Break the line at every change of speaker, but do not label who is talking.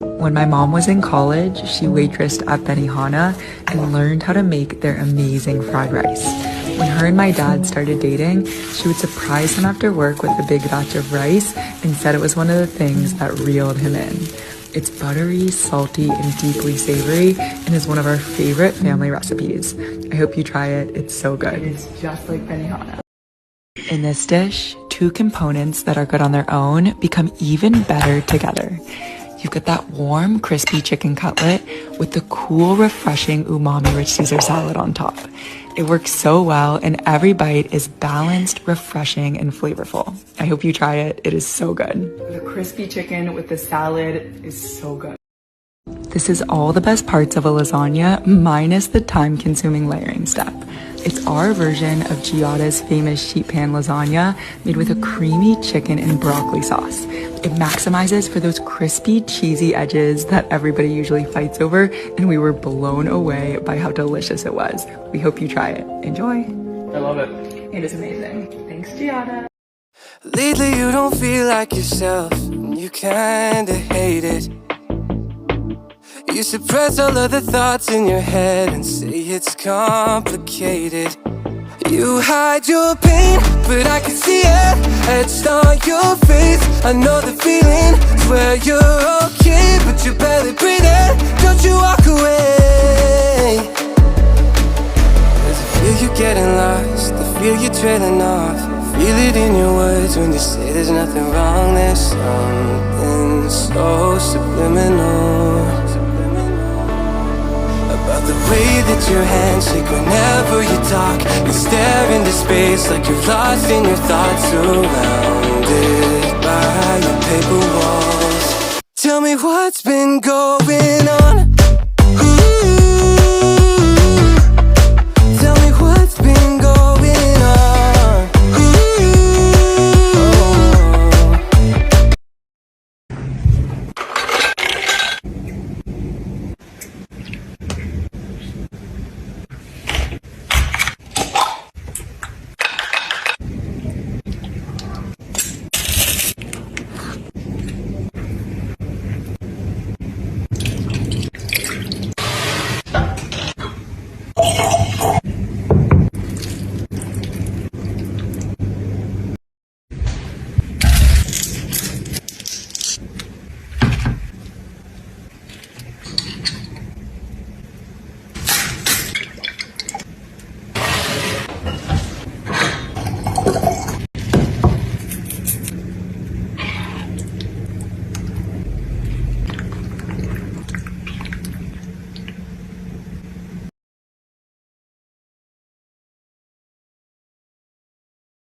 When my mom was in college, she waitressed at Benihana and learned how to make their amazing fried rice. When her and my dad started dating, she would surprise him after work with a big batch of rice and said it was one of the things that reeled him in. It's buttery, salty, and deeply savory and is one of our favorite family recipes. I hope you try it. It's so good. It's just like Benihana. In this dish, two components that are good on their own become even better together. You've got that warm, crispy chicken cutlet with the cool, refreshing, umami-rich Caesar salad on top. It works so well, and every bite is balanced, refreshing, and flavorful. I hope you try it. It is so good. The crispy chicken with the salad is so good. This is all the best parts of a lasagna, minus the time-consuming layering step. It's our version of Giada's famous sheet pan lasagna made with a creamy chicken and broccoli sauce. It maximizes for those crispy, cheesy edges that everybody usually fights over, and we were blown away by how delicious it was. We hope you try it. Enjoy. I love it. It is amazing. Thanks, Giada.
Lately you don't feel like yourself, and you kinda hate it. You suppress all of the thoughts in your head and say it's complicated. You hide your pain, but I can see it etched on your face. I know the feeling, swear you're okay, but you're barely breathing. Don't you walk away. Cause I feel you getting lost, I feel you trailing off. Feel it in your words when you say there's nothing wrong. There's something so subliminal about the way that your hands shake whenever you talk. You stare into space like you're lost in your thoughts, surrounded by your paper walls. Tell me what's been going on.